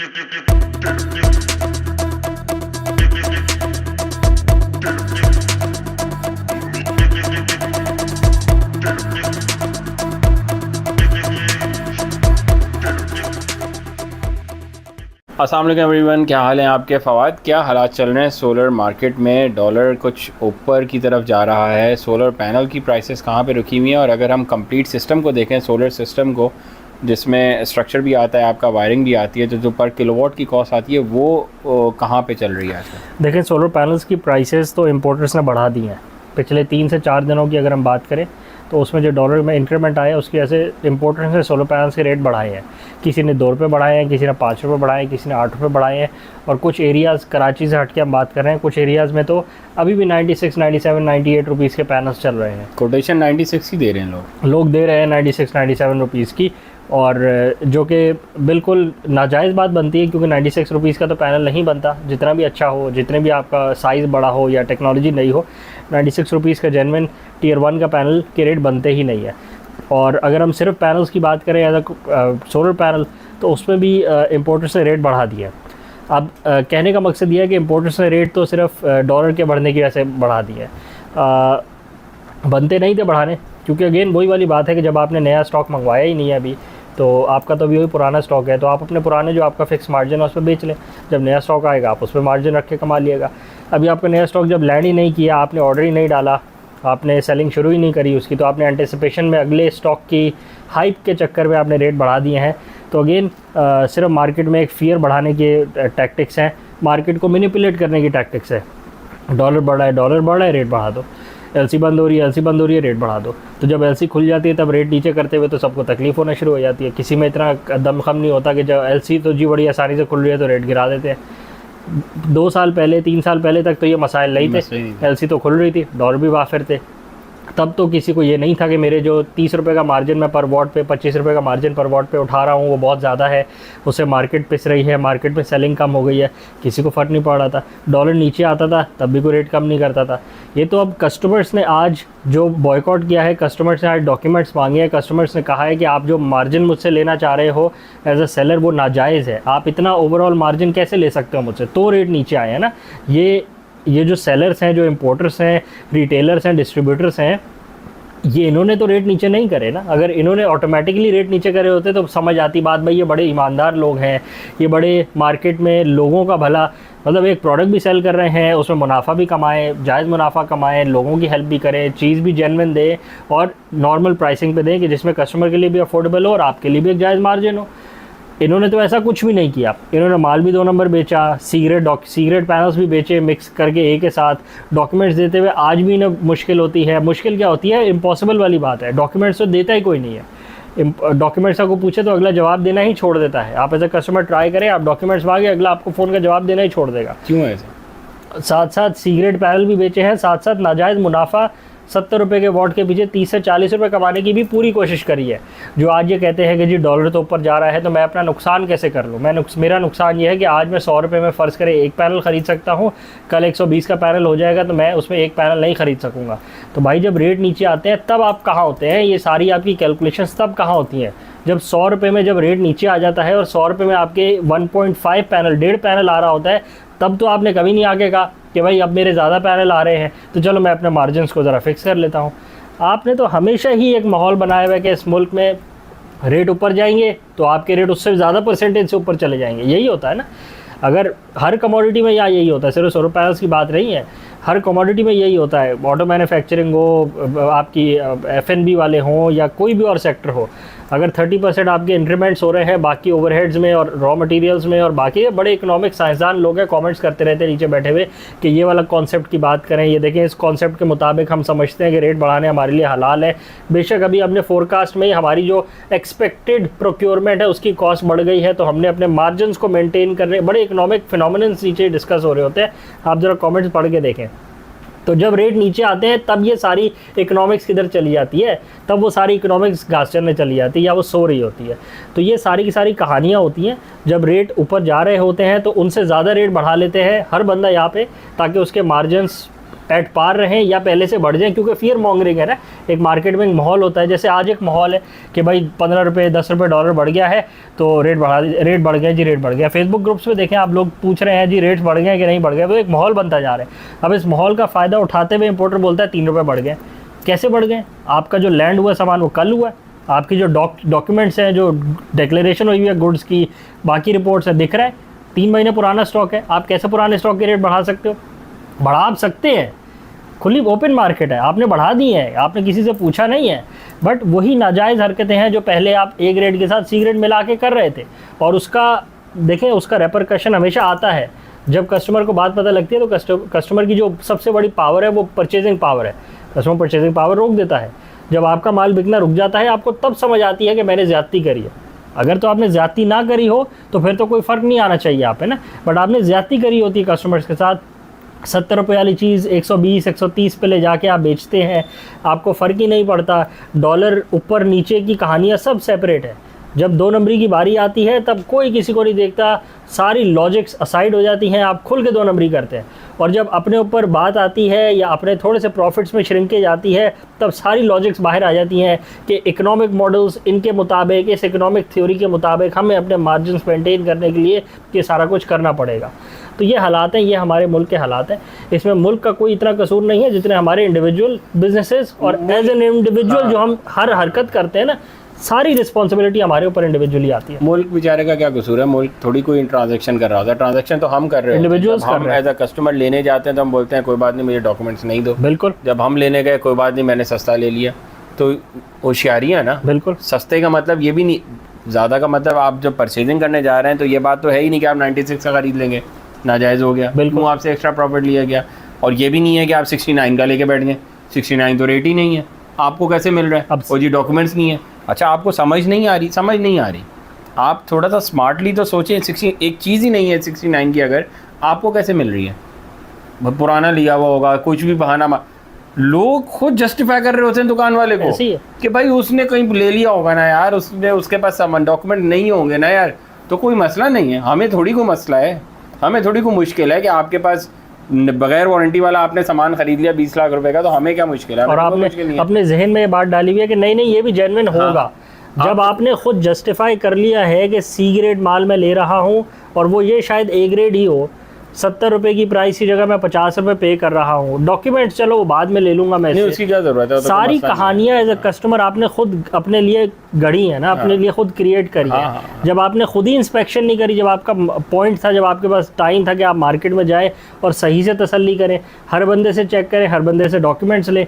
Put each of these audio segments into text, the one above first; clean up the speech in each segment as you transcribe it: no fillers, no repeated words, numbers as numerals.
अस्सलाम वालेकुम एवरीवन, क्या हाल है आपके? फ़वाद, क्या हालात चल रहे हैं सोलर मार्केट में? डॉलर कुछ ऊपर की तरफ जा रहा है, सोलर पैनल की प्राइसेस कहाँ पे रुकी हुई हैं? और अगर हम कंप्लीट सिस्टम को देखें, सोलर सिस्टम को, जिसमें स्ट्रक्चर भी आता है, आपका वायरिंग भी आती है, तो जो पर किलोवाट की कॉस्ट आती है वो कहाँ पे चल रही है आजकल? देखें, सोलर पैनल्स की प्राइसेस तो इम्पोर्टर्स ने बढ़ा दी हैं। पिछले 3 से 4 दिनों की अगर हम बात करें तो उसमें जो डॉलर में इंक्रीमेंट आया उसकी ऐसे इम्पोर्टर्स ने सोलर पैनल्स के रेट बढ़ाए हैं। किसी ने 2 रुपये बढ़ाए हैं, किसी ने 5 रुपये बढ़ाए हैं, किसी ने 8 रुपये बढ़ाए हैं। और कुछ एरियाज़, कराची से हट के हम बात कर रहे हैं, कुछ एरियाज़ में तो अभी भी 96, 97, 98 रुपीज़ के पैनल्स चल रहे हैं। कोटेशन 96 ही दे रहे हैं लोग दे रहे हैं 96, 97 रुपीज़ की, और जो कि बिल्कुल नाजायज़ बात बनती है, क्योंकि 96 रुपीज़ का तो पैनल नहीं बनता। जितना भी अच्छा हो, जितने भी आपका साइज़ बड़ा हो या टेक्नोलॉजी नहीं हो, 96 रुपीज़ का जेन्युइन टियर 1 का पैनल के रेट बनते ही नहीं है। और अगर हम सिर्फ पैनल्स की बात करें एज अ सोलर पैनल, तो उसमें भी इम्पोर्टर्स ने रेट बढ़ा दिया। अब कहने का मकसद ये है कि इम्पोर्टर्स ने रेट तो सिर्फ डॉलर के बढ़ने की वजह से बढ़ा दिया है, बनते नहीं थे बढ़ाने, क्योंकि अगेन वही वाली बात है कि जब आपने नया स्टॉक मंगवाया ही नहीं है अभी, तो आपका तो अभी वही पुराना स्टॉक है, तो आप अपने पुराने जो आपका फिक्स मार्जिन है उस पर बेच लें। जब नया स्टॉक आएगा आप उस पर मार्जिन रख के कमा लिएगा। अभी आपका नया स्टॉक जब लैंड ही नहीं किया, आपने ऑर्डर ही नहीं डाला, आपने सेलिंग शुरू ही नहीं करी उसकी, तो आपने एंटिसिपेशन में अगले स्टॉक की हाइप के चक्कर में आपने रेट बढ़ा दिए हैं। तो अगेन सिर्फ मार्केट में एक फियर बढ़ाने के टैक्टिक्स हैं, मार्केट को मैनिपुलेट करने की टैक्टिक्स है। डॉलर बढ़ रहा है, रेट बढ़ा दो। एलसी बंद हो रही है, रेट बढ़ा दो। तो जब एलसी खुल जाती है तब रेट नीचे करते हुए तो सबको तकलीफ होना शुरू हो जाती है। किसी में इतना दमखम नहीं होता कि जब एलसी तो जी बड़ी आसानी से खुल रही है तो रेट गिरा देते हैं। 2 साल पहले, 3 साल पहले तक तो ये मसाइल नहीं थे, एलसी तो खुल रही थी, डॉलर भी वाफिर थे। तब तो किसी को ये नहीं था कि मेरे जो 30 रुपये का मार्जिन मैं पर वॉट पे, 25 रुपये का मार्जिन पर वॉट पे उठा रहा हूँ वो बहुत ज़्यादा है, उससे मार्केट पिस रही है, मार्केट में सेलिंग कम हो गई है, किसी को फ़र्क नहीं पड़ रहा था। डॉलर नीचे आता था तब भी कोई रेट कम नहीं करता था। ये तो अब कस्टमर्स ने आज जो बॉयकॉट किया है, कस्टमर्स ने आज डॉक्यूमेंट्स मांगे हैं, कस्टमर्स ने कहा है कि आप जो मार्जिन मुझसे लेना चाह रहे हो एज अ सेलर वो नाजायज़ है, आप इतना ओवरऑल मार्जिन कैसे ले सकते हो मुझसे, तो रेट नीचे आए हैं ना। ये जो सेलर्स हैं, जो इम्पोर्टर्स हैं, रिटेलर्स हैं, डिस्ट्रीब्यूटर्स हैं, ये इन्होंने तो रेट नीचे नहीं करे ना। अगर इन्होंने ऑटोमेटिकली रेट नीचे करे होते तो समझ आती बात, भाई ये बड़े ईमानदार लोग हैं, ये बड़े मार्केट में लोगों का भला, मतलब एक प्रोडक्ट भी सेल कर रहे हैं, उसमें मुनाफा भी कमाएं, जायज़ मुनाफा कमाएं, लोगों की हेल्प भी करें, चीज़ भी जेन्युइन दें और नॉर्मल प्राइसिंग पे दें कि जिसमें कस्टमर के लिए भी अफोर्डेबल हो और आपके लिए भी एक जायज़ मार्जिन हो। इन्होंने तो ऐसा कुछ भी नहीं किया। इन्होंने माल भी 2 नंबर बेचा, सीक्रेट पैनल्स भी बेचे मिक्स करके एक के साथ, डॉक्यूमेंट्स देते हुए आज भी इन्हें मुश्किल होती है। मुश्किल क्या होती है? इम्पॉसिबल वाली बात है। डॉक्यूमेंट्स तो देता ही कोई नहीं है। डॉक्यूमेंट्स को पूछे तो अगला जवाब देना ही छोड़ देता है। आप एज अ कस्टमर ट्राई करें, आप डॉक्यूमेंट्स मांगे, अगला आपको फ़ोन का जवाब देना ही छोड़ देगा। क्यों ऐसा? साथ साथ सीक्रेट पैनल भी बेचे हैं, साथ साथ नाजायज़ मुनाफा 70 रुपये के वॉट के पीछे 30 से 40 रुपये कमाने की भी पूरी कोशिश करी है। जो आज ये कहते हैं कि जी डॉलर तो ऊपर जा रहा है तो मैं अपना नुकसान कैसे कर लूँ। मेरा नुकसान ये है कि आज मैं 100 रुपये में फ़र्ज़ करें एक पैनल ख़रीद सकता हूँ, कल 120 का पैनल हो जाएगा तो मैं उसमें एक पैनल नहीं ख़रीद सकूँगा। तो भाई जब रेट नीचे आते हैं तब आप कहाँ होते हैं? ये सारी आपकी कैलकुलेशंस तब कहाँ होती हैं? जब 100 रुपये में जब रेट नीचे आ जाता है और 100 रुपये में आपके 1.5 पैनल, 1.5 पैनल आ रहा होता है, तब तो आपने कभी नहीं आगे कहा कि भाई अब मेरे ज़्यादा पैनल आ रहे हैं तो चलो मैं अपने मार्जिन्स को ज़रा फिक्स कर लेता हूँ। आपने तो हमेशा ही एक माहौल बनाया हुआ है कि इस मुल्क में रेट ऊपर जाएंगे तो आपके रेट उससे ज़्यादा परसेंटेज से ऊपर चले जाएंगे। यही होता है ना। अगर हर कमोडिटी में यही होता है, सिर्फ सोलर पैनल्स की बात नहीं है, हर कमोडिटी में यही होता है। ऑटो मैन्युफैक्चरिंग हो, आपकी F&B वाले हों या कोई भी और सेक्टर हो, अगर 30% आपके इंक्रीमेंट्स हो रहे हैं बाकी ओवरहेड्स में और रॉ मटेरियल्स में, और बाकी बड़े इकोनॉमिक साइंसदान लोग हैं, कमेंट्स करते रहते हैं नीचे बैठे हुए कि ये वाला कॉन्सेप्ट की बात करें, ये देखें इस कॉन्सेप्ट के मुताबिक हम समझते हैं कि रेट बढ़ाने हमारे लिए हलाल है। बेशक अभी हमने फोरकास्ट में ही हमारी जो एक्सपेक्टेड प्रोक्योरमेंट है उसकी कॉस्ट बढ़ गई है, तो हमने अपने मार्जिन को मेनटेन करने, बड़े इकोनॉमिक फिनोमिनन्स नीचे डिस्कस हो रहे होते हैं। आप ज़रा कॉमेंट्स पढ़ के देखें। तो जब रेट नीचे आते हैं तब ये सारी इकोनॉमिक्स किधर चली जाती है, तब वो सारी इकोनॉमिक्स घास चरने चली जाती है या वो सो रही होती है। तो ये सारी की सारी कहानियाँ होती हैं। जब रेट ऊपर जा रहे होते हैं तो उनसे ज़्यादा रेट बढ़ा लेते हैं हर बंदा यहाँ पे, ताकि उसके मार्जिन्स एट पार रहें या पहले से बढ़ जाएं, क्योंकि फियर मॉन्गरिंग है ना, एक मार्केट में एक माहौल होता है। जैसे आज एक माहौल है कि भाई 15 रुपये 10 रुपये डॉलर बढ़ गया है तो रेट बढ़ गया जी, रेट बढ़ गया। फेसबुक ग्रुप्स में देखें आप, लोग पूछ रहे हैं जी रेट्स बढ़ गए कि नहीं बढ़ गए, वो एक माहौल बनता जा रहा है। अब इस माहौल का फ़ायदा उठाते हुए इंपोर्टर बोलता है 3 रुपये बढ़ गए। कैसे बढ़ गए? आपका जो लैंड हुआ सामान वो कल हुआ है, आपकी जो डॉक्यूमेंट्स हैं, जो डिक्लेरेशन हुई है गुड्स की, बाकी रिपोर्ट्स है, दिख रहा है 3 महीने पुराना स्टॉक है। आप कैसे पुराने स्टॉक के रेट बढ़ा सकते हो? बढ़ा सकते हैं, खुली ओपन मार्केट है, आपने बढ़ा दी है, आपने किसी से पूछा नहीं है। बट वही नाजायज़ हरकतें हैं जो पहले आप ए ग्रेड के साथ सी ग्रेड मिला के कर रहे थे, और उसका देखें, उसका रेपरकशन हमेशा आता है। जब कस्टमर को बात पता लगती है तो कस्टमर की जो सबसे बड़ी पावर है वो परचेजिंग पावर है, कस्टमर परचेजिंग पावर रोक देता है। जब आपका माल बिकना रुक जाता है, आपको तब समझ आती है कि मैंने ज़्यादती करी है। अगर तो आपने ज़्यादती ना करी हो तो फिर तो कोई फ़र्क नहीं आना चाहिए आप पे ना, बट आपने ज़्यादती करी होती है कस्टमर्स के साथ। 70 रुपये वाली चीज़ 120 130 पे ले जाके आप बेचते हैं, आपको फ़र्क ही नहीं पड़ता। डॉलर ऊपर नीचे की कहानियाँ सब सेपरेट है। जब 2 नंबरी की बारी आती है तब कोई किसी को नहीं देखता, सारी लॉजिक्स असाइड हो जाती हैं, आप खुल के 2 नंबरी करते हैं। और जब अपने ऊपर बात आती है या अपने थोड़े से प्रॉफिट्स में श्रिंकेज आती है, तब सारी लॉजिक्स बाहर आ जाती हैं कि इकोनॉमिक मॉडल्स इनके मुताबिक, इस इकोनॉमिक थ्योरी के मुताबिक हमें अपने मार्जिन्स मेंटेन करने के लिए ये सारा कुछ करना पड़ेगा। तो ये हालात हैं, ये हमारे मुल्क के हालात हैं। इसमें मुल्क का कोई इतना कसूर नहीं है जितने हमारे इंडिविजुअल बिजनेसेस और एज एन इंडिविजुअल जो हम हर हरकत करते हैं ना, सारी रिस्पॉन्सिबिलिटी हमारे ऊपर इंडिविजुअली आती है। मुल्क बेचारे का क्या कसूर है? मुल्क थोड़ी कोई ट्रांजैक्शन कर रहा होता है, ट्रांजैक्शन तो हम कर रहे हैं, इंडिविजुअल्स कर रहे हैं। एज अ कस्टमर लेने जाते हैं तो हम बोलते हैं कोई बात नहीं, मुझे डॉक्यूमेंट्स नहीं दो। बिल्कुल। जब हम लेने गए, कोई बात नहीं, मैंने सस्ता ले लिया। तो होशियारी है ना। बिल्कुल। सस्ते का मतलब ये भी नहीं, ज़्यादा का मतलब आप जब परचेजिंग करने जा रहे हैं तो ये बात तो है ही नहीं कि आप 96 का खरीद लेंगे, नाजायज़ हो गया, बिल्कुल। आपसे एक्स्ट्रा प्रॉफिट लिया गया। और ये भी नहीं है कि आप 69 का लेके बैठ गए, 69 तो रेट ही नहीं है, आपको कैसे मिल रहा है? अब और जी डॉक्यूमेंट्स नहीं है। अच्छा, आपको समझ नहीं आ रही, आप थोड़ा सा स्मार्टली तो सोचें। 60 एक चीज़ ही नहीं है 69 की, अगर आपको कैसे मिल रही है? पुराना लिया हुआ होगा, कुछ भी बहाना, लोग खुद जस्टिफाई कर रहे होते हैं दुकान वाले को कि भाई उसने कहीं ले लिया होगा ना यार, उसके पास सामान डॉक्यूमेंट नहीं होंगे ना यार, तो कोई मसला नहीं है। हमें थोड़ी कोई मसला है, हमें थोड़ी कोई मुश्किल है कि आपके पास बगैर वारंटी वाला आपने सामान खरीद लिया 20 लाख रुपए का, तो हमें क्या मुश्किल है? और आपने अपने जहन में ये बात डाली हुई है कि नहीं नहीं ये भी जेन्युइन होगा। जब आपने खुद जस्टिफाई कर लिया है कि सी ग्रेड माल मैं ले रहा हूँ और वो ये शायद ए ग्रेड ही हो, 70 रुपये की प्राइस की जगह मैं 50 रुपये पे कर रहा हूँ, डॉक्यूमेंट्स चलो वो बाद में ले लूंगा मैं, उसकी क्या जरूरत है? सारी कहानियाँ एज अ कस्टमर आपने खुद अपने लिए गढ़ी है ना, अपने लिए खुद क्रिएट करी है। जब आपने खुद ही इंस्पेक्शन नहीं करी, जब आपका पॉइंट था, जब आपके पास टाइम था कि आप मार्केट में जाएं और सही से तसल्ली करें, हर बंदे से चेक करें, हर बंदे से डॉक्यूमेंट्स लें,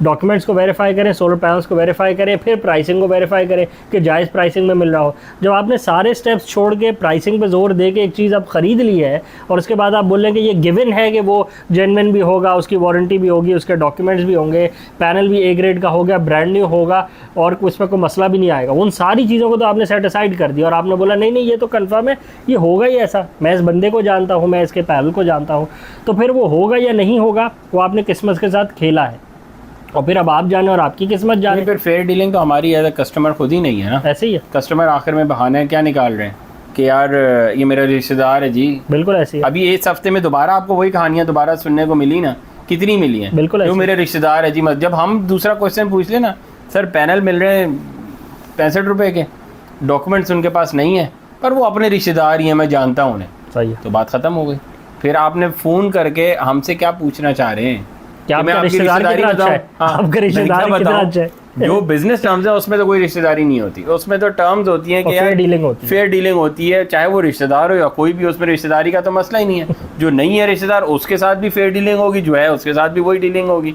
डॉक्यूमेंट्स को वेरीफाई करें, सोलर पैनल्स को वेरीफाई करें, फिर प्राइसिंग को वेरीफाई करें कि जायज़ प्राइसिंग में मिल रहा हो। जब आपने सारे स्टेप्स छोड़ के प्राइसिंग पे जोर दे के एक चीज़ आप ख़रीद ली है और उसके बाद आप बोल रहे हैं कि ये गिवन है कि वो जेन्युइन भी होगा, उसकी वारंटी भी होगी, उसके डॉक्यूमेंट्स भी होंगे, पैनल भी ए ग्रेड का हो गया, ब्रांड न्यू होगा और उसमें कोई मसला भी नहीं आएगा, उन सारी चीज़ों को तो आपने सेट असाइड कर दिया और आपने बोला नहीं नहीं ये तो कन्फर्म है, ये होगा ही ऐसा, मैं इस बंदे को जानता हूँ, मैं इसके पैनल को जानता हूँ, तो फिर वो होगा या नहीं होगा वो आपने किस्मत के साथ खेला है और फिर अब आप जाने और आपकी किस्मत जाने। फिर फेयर डीलिंग तो हमारी एज अ कस्टमर खुद ही नहीं है ना। ऐसे ही है, कस्टमर आखिर में बहाने क्या निकाल रहे हैं कि यार ये मेरा रिश्तेदार है जी। बिल्कुल ऐसे ही। अभी इस हफ्ते में दोबारा आपको वही कहानियां दोबारा सुनने को मिली ना, कितनी मिली हैं? बिल्कुल जो मेरे रिश्तेदार है जी। जब हम दूसरा क्वेश्चन पूछ ले ना, सर पैनल मिल रहे हैं 65 रुपए के, डॉक्यूमेंट्स उनके पास नहीं है, पर वो अपने रिश्तेदार ही हैं, मैं जानता हूँ उन्हें, सही है, तो बात खत्म हो गई। फिर आपने फ़ोन करके हमसे क्या पूछना चाह रहे हैं? क्या आपका रिश्तेदार कितना अच्छा है? आपका रिश्तेदार कितना अच्छा है? जो बिजनेस टर्म्स है उसमें तो कोई रिश्तेदारी नहीं होती, उसमें तो टर्म्स होती हैं कि फेयर डीलिंग होती है, फेयर डीलिंग होती है, चाहे वो रिश्तेदार हो या कोई भी, उसमें रिश्तेदारी का तो मसला ही नहीं है। जो नहीं है रिश्तेदार उसके साथ भी फेयर डीलिंग होगी, जो है उसके साथ भी वही डीलिंग होगी।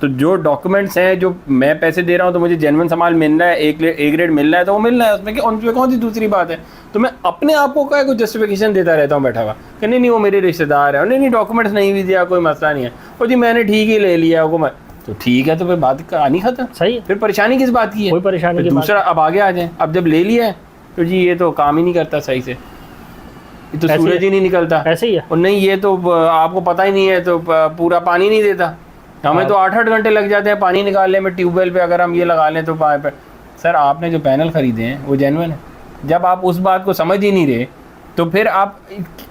तो जो डॉक्यूमेंट्स हैं, जो मैं पैसे दे रहा हूँ तो मुझे जेन्युइन सामान मिल रहा है, ए ग्रेड मिल रहा है तो वो मिल रहा है, उसमें उनमें कौन सी दूसरी बात है? तो मैं अपने आप को क्या कुछ जस्टिफिकेशन देता रहता हूँ बैठा हुआ कि नहीं नहीं वो मेरे रिश्तेदार है, नहीं डॉक्यूमेंट्स नहीं भी दिया, कोई मसला नहीं है, और जी मैंने ठीक ही ले लिया वो, तो ठीक है, तो फिर बात कहानी खत्म। सही है, फिर परेशानी किस बात की है? कोई परेशानी की दूसरा अब आगे आ जाए, अब जब ले लिया है तो जी ये तो काम ही नहीं करता सही से, ये तो सूरज ही नहीं निकलता, ऐसे ही है, और नहीं ये तो आपको पता ही नहीं है, तो पूरा पानी नहीं देता, हमें तो 8-8 घंटे लग जाते हैं पानी निकालने में ट्यूबवेल पे, अगर हम ये लगा लें तो सर आपने जो पैनल खरीदे हैं वो जेन्युइन है। जब आप उस बात को समझ ही नहीं रहे तो फिर आप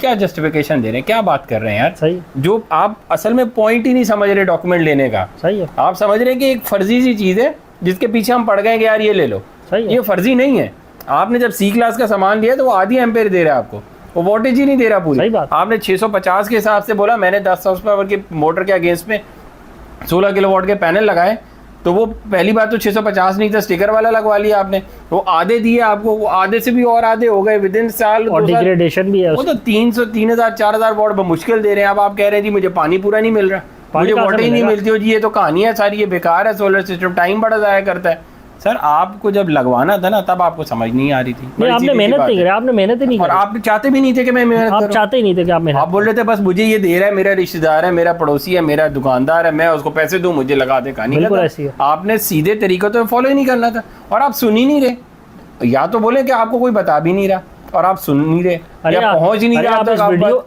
क्या जस्टिफिकेशन दे रहे हैं, क्या बात कर रहे हैं यार? सही, जो आप असल में पॉइंट ही नहीं समझ रहे डॉक्यूमेंट लेने का। सही है, आप समझ रहे हैं कि एक फर्जी सी चीज़ है जिसके पीछे हम पड़ गए कि यार ये ले लो। सही है। ये फर्जी नहीं है। आपने जब सी क्लास का सामान लिया तो वो आधी एम्पेयर दे रहा है आपको, वो वोल्टेज ही नहीं दे रहा पूरी। सही बात। आपने 650 के हिसाब से बोला, मैंने 10 हाउस पावर के मोटर के अगेंस्ट में 16 किलोवाट के पैनल लगाए, तो वो पहली बात तो 650 नहीं था, स्टिकर वाला लगवा लिया आपने, वो आधे दिए आपको, वो आधे से भी और आधे हो गए विद इन साल। और डिग्रेडेशन भी है वो तो 300 3000 4000 वॉट मुश्किल दे रहे हैं। अब आप कह रहे हैं जी मुझे पानी पूरा नहीं मिल रहा, मुझे वाटर ही नहीं मिलती हो जी, ये तो कहानी है सारी, ये बेकार है सोलर सिस्टम, टाइम बड़ा ज़ाया करता है। सर आपको जब लगवाना था ना तब आपको समझ नहीं आ रही थी। नहीं, आपने मेहनत नहीं करी, आपने मेहनत ही नहीं और करी, आप चाहते भी नहीं थे कि मैं मेहनत आप करूं। चाहते ही नहीं थे कि आप मेहनत। आप बोल रहे थे बस मुझे ये दे रहा है, मेरा रिश्तेदार है, मेरा पड़ोसी है, मेरा दुकानदार है, मैं उसको पैसे दूं, मुझे लगा दे, कहानी बिल्कुल खत्म। ऐसी है। आपने सीधे तरीके तो फॉलो ही नहीं करना था, और आप सुन ही नहीं रहे। या तो बोले कि आपको कोई बता भी नहीं रहा और आप सुन नहीं रहे, या पहुंच ही नहीं रहा।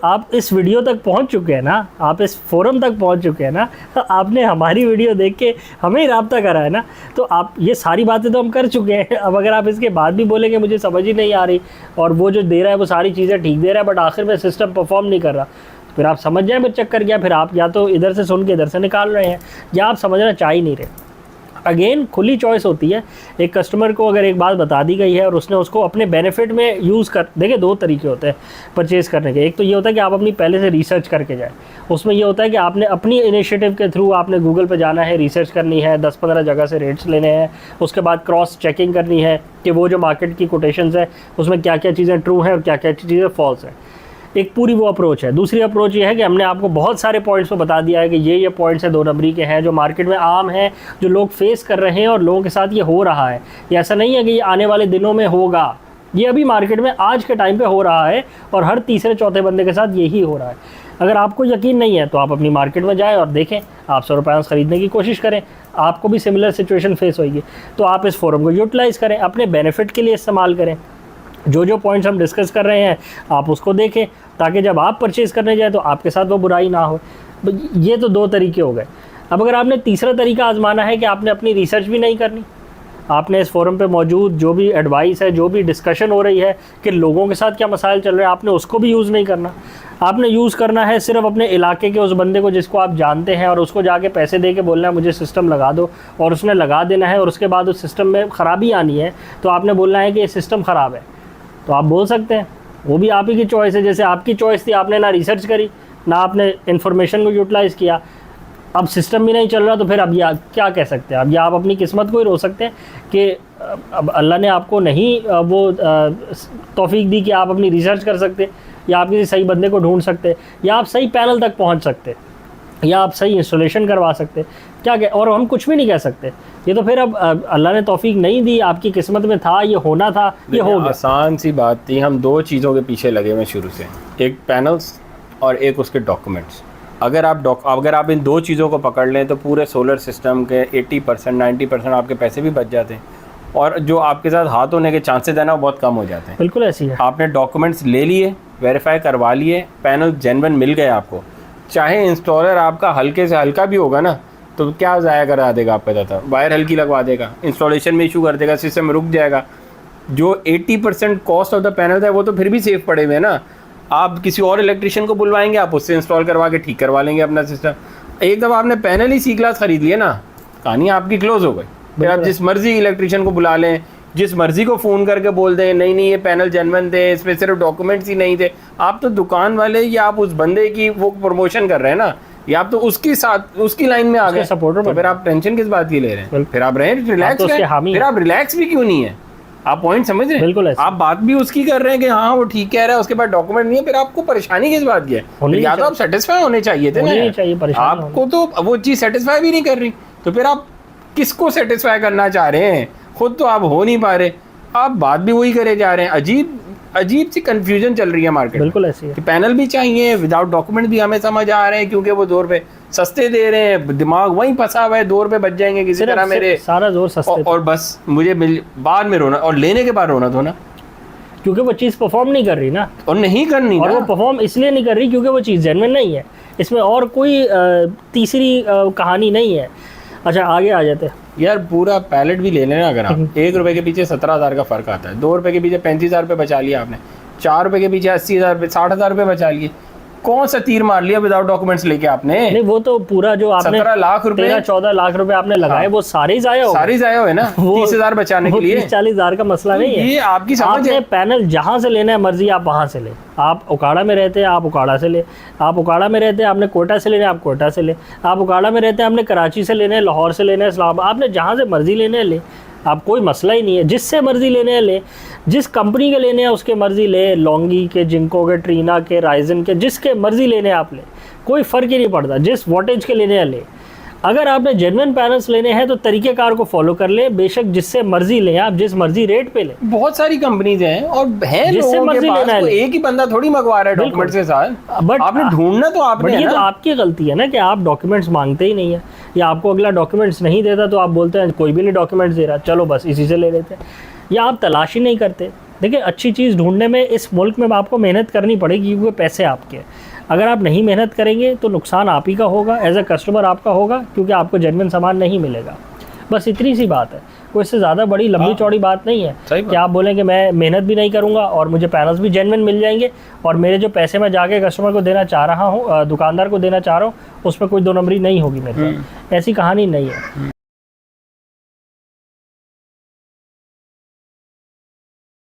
आप इस वीडियो तक पहुंच चुके हैं ना, आप इस फोरम तक पहुंच चुके हैं ना, आपने हमारी वीडियो देख के हमें ही राब्ता करा है ना, तो आप ये सारी बातें तो हम कर चुके हैं। अब अगर आप इसके बाद भी बोलेंगे मुझे समझ ही नहीं आ रही और वो जो दे रहा है वो सारी चीज़ें ठीक दे रहा है बट आखिर में सिस्टम परफॉर्म नहीं कर रहा, फिर आप समझ जाए फिर चक्कर क्या, फिर आप या तो इधर से सुन के इधर से निकाल रहे हैं या आप समझना चाह ही नहीं रहे। अगेन खुली चॉइस होती है। एक कस्टमर को अगर एक बात बता दी गई है और उसने उसको अपने बेनिफिट में यूज़ कर, देखिए दो तरीके होते हैं परचेज़ करने के। एक तो ये होता है कि आप अपनी पहले से रिसर्च करके जाए, उसमें ये होता है कि आपने अपनी इनिशिएटिव के थ्रू आपने गूगल पे जाना है, रिसर्च करनी है, 10-15 जगह से रेट्स लेने हैं, उसके बाद क्रॉस चेकिंग करनी है कि वो जो मार्केट की कोटेशंस है उसमें क्या क्या चीज़ें ट्रू हैं और क्या क्या चीज़ें फॉल्स हैं। एक पूरी वो अप्रोच है। दूसरी अप्रोच ये है कि हमने आपको बहुत सारे पॉइंट्स पे बता दिया है कि ये पॉइंट्स हैं 2 नंबरी के हैं जो मार्केट में आम हैं, जो लोग फेस कर रहे हैं और लोगों के साथ ये हो रहा है। ये ऐसा नहीं है कि ये आने वाले दिनों में होगा, ये अभी मार्केट में आज के टाइम पे हो रहा है और हर तीसरे चौथे बंदे के साथ यही हो रहा है। अगर आपको यकीन नहीं है तो आप अपनी मार्केट में जाएँ और देखें, आप सोलर पैनल्स खरीदने की कोशिश करें, आपको भी सिमिलर सिचुएशन फेस होगी। तो आप इस फोरम को यूटिलाइज़ करें, अपने बेनिफिट के लिए इस्तेमाल करें। जो पॉइंट्स हम डिस्कस कर रहे हैं आप उसको देखें ताकि जब आप परचेज़ करने जाए तो आपके साथ वो बुराई ना हो। ये तो 2 तरीके हो गए। अब अगर आपने तीसरा तरीका आजमाना है कि आपने अपनी रिसर्च भी नहीं करनी, आपने इस फोरम पे मौजूद जो भी एडवाइस है, जो भी डिस्कशन हो रही है कि लोगों के साथ क्या मसाइल चल रहे हैं, आपने उसको भी यूज़ नहीं करना। आपने यूज़ करना है सिर्फ अपने इलाके के उस बंदे को जिसको आप जानते हैं और उसको जाके पैसे दे के बोलना है मुझे सिस्टम लगा दो, और उसने लगा देना है और उसके बाद उस सिस्टम में ख़राबी आनी है तो आपने बोलना है कि ये सिस्टम ख़राब है। तो आप बोल सकते हैं, वो भी आप ही की चॉइस है। जैसे आपकी चॉइस थी, आपने ना रिसर्च करी ना आपने इन्फॉर्मेशन को यूटिलाइज़ किया, अब सिस्टम भी नहीं चल रहा तो फिर अब ये क्या कह सकते हैं? अब ये आप अपनी किस्मत को ही रो सकते हैं कि अब अल्लाह ने आपको नहीं वो तौफीक दी कि आप अपनी रिसर्च कर सकते, या आप किसी सही बंदे को ढूंढ सकते, या आप सही पैनल तक पहुंच सकते, या आप सही इंस्टॉलेशन करवा सकते। क्या कह, और हम कुछ भी नहीं कह सकते। ये तो फिर अब अल्लाह ने तौफीक नहीं दी, आपकी किस्मत में था, ये होना था, ये हो गया। आसान सी बात थी। हम 2 चीज़ों के पीछे लगे हुए शुरू से, एक पैनल्स और एक उसके डॉक्यूमेंट्स। अगर आप इन 2 चीज़ों को पकड़ लें तो पूरे सोलर सिस्टम के 80% 90% आपके पैसे भी बच जाते हैं, और जो आपके साथ हाथ होने के चांसेस है ना वो बहुत कम हो जाते हैं। बिल्कुल ऐसी है। आपने डॉक्यूमेंट्स ले लिए, वेरीफाई करवा लिए, पैनल जेन्युइन मिल गए आपको, चाहे इंस्टॉलर आपका हल्के से हल्का भी होगा ना तो क्या ज़ाया करा देगा, आपका दाता वायर हल्की लगवा देगा, इंस्टॉलेशन में इशू कर देगा, सिस्टम रुक जाएगा। जो 80% कॉस्ट ऑफ द पैनल है वो तो फिर भी सेफ पड़े हुए हैं ना। आप किसी और इलेक्ट्रिशियन को बुलवाएंगे, आप उससे इंस्टॉल करवा के ठीक करवा लेंगे अपना सिस्टम। एक दफ़ा आपने पैनल ही सी क्लास खरीद लिया ना, कहानी आपकी क्लोज हो गई। फिर आप जिस मर्जी इलेक्ट्रिशियन को बुला लें, जिस मर्जी को फ़ोन करके बोल दें नहीं ये पैनल जेन्युइन थे, इसमें सिर्फ डॉक्यूमेंट्स ही नहीं थे, आप तो दुकान वाले या आप उस बंदे की वो प्रमोशन कर रहे हैं ना, या आप तो उसकी साथ उसकी लाइन में आ गए सपोर्टर। तो फिर आप टेंशन किस बात की ले रहे हैं? फिर आप रहे रिलैक्स, फिर आप रिलैक्स भी क्यों नहीं है? आप पॉइंट समझ रहे हैं? बिल्कुल। आप बात भी उसकी कर रहे हैं कि हाँ वो ठीक कह रहा है, उसके बाद डॉक्यूमेंट नहीं है, फिर आपको परेशानी किस बात की है? या तो आप सेटिस्फाई होने चाहिए थे ना, आपको तो वो चीज़ सेटिस्फाई भी नहीं कर रही, तो फिर आप किसको सेटिस्फाई करना चाह रहे हैं? खुद तो आप हो नहीं पा रहे, आप बात भी वही करे जा रहे हैं। अजीब सी कंफ्यूजन चल रही है मार्केट। बिल्कुल ऐसी है कि पैनल भी चाहिए, विदाउट डॉक्यूमेंट भी हमें समझ आ रहे हैं क्योंकि वो 2 रुपए सस्ते दे रहे हैं, दिमाग वहीं फंसा हुआ है, 2 रुपए बच जाएंगे किसी तरह मेरे, सारा जोर सस्ते और बस मुझे बाद में रोना, और लेने के बाद रोना तो ना, क्योंकि वो चीज़ परफॉर्म नहीं कर रही ना, और नहीं करनी, और वो परफॉर्म इसलिए नहीं कर रही क्योंकि वो चीज़ जेन्युइन नहीं है, इसमें और कोई तीसरी कहानी नहीं है। अच्छा आगे आ जाते हैं यार। पूरा पैलेट भी ले लेना अगर आप, 1 रुपए के पीछे 17,000 का फ़र्क आता है, 2 रुपए के पीछे 35,000 रुपये बचा लिया आपने, ₹4 के पीछे 80,000 ₹60,000 बचा लिए। कौन सा तीर मार लिया विदाउट डॉक्यूमेंट्स लेके आपने? नहीं, वो तो पूरा जो आपने 17 लाख रुपए 13-14 लाख रुपए आपने लगाए, वो सारे ही जाया हो, सारी जाया हुए ना 30,000 बचाने के लिए। 30-40 हज़ार का मसला नहीं है। ये आपकी समझ आपने है। पैनल जहाँ से लेना है मर्जी आप वहाँ से ले। आप उकाड़ा में रहते हैं, आप उकाड़ा से ले। आप उकाड़ा में रहते हैं, आपने कोयटा से लेना है, आप कोयटा से ले। आप उकाड़ा में रहते हैं, आपने कराची से लेना है, लाहौर से लेना है, इस्लामाबाद, आपने जहाँ से मर्जी लेने हैं ले। आप कोई मसला ही नहीं है, जिससे मर्जी लेने हैं ले, जिस कंपनी के लेने हैं उसके मर्जी ले, लॉन्गी के, जिंको के, ट्रीना के, राइजन के, जिसके मर्जी लेने हैं आप ले, कोई फ़र्क ही नहीं पड़ता, जिस वोटेज के लेने हैं ले। अगर आपने जेन्युइन पैनल्स लेने हैं तो तरीक़ेकार को फॉलो कर लें, बेशक जिससे मर्जी लें, आप जिस मर्जी रेट पे लें। बहुत सारी कंपनीज हैं और है जिससे लोगों के मर्जी पास, लेना है कोई ले। एक ही बंदा थोड़ी मंगवा रहा है डॉक्यूमेंट्स के साथ। बट आपने ढूंढना तो आपने है ये तो ना। आपकी गलती है ना कि आप डॉक्यूमेंट्स मांगते ही नहीं है, या आपको अगला डॉक्यूमेंट्स नहीं देता तो आप बोलते हैं कोई भी नहीं डॉक्यूमेंट्स दे रहा, चलो बस इसी से ले लेते हैं, या आप तलाश ही नहीं करते। देखिए, अच्छी चीज़ ढूंढने में इस मुल्क में आपको मेहनत करनी पड़ेगी, क्योंकि पैसे आपके हैं। अगर आप नहीं मेहनत करेंगे तो नुकसान आप ही का होगा, एज ए कस्टमर आपका होगा, क्योंकि आपको जेन्युइन सामान नहीं मिलेगा। बस इतनी सी बात है, कोई इससे ज़्यादा बड़ी लंबी चौड़ी बात नहीं है कि आप बोलें कि मैं मेहनत भी नहीं करूँगा और मुझे पैनल्स भी जेन्युइन मिल जाएंगे, और मेरे जो पैसे मैं जाके कस्टमर को देना चाह रहा हूँ, दुकानदार को देना चाह रहा हूँ, उसमें कोई दो नंबरी नहीं होगी मेरे साथ। ऐसी कहानी नहीं है।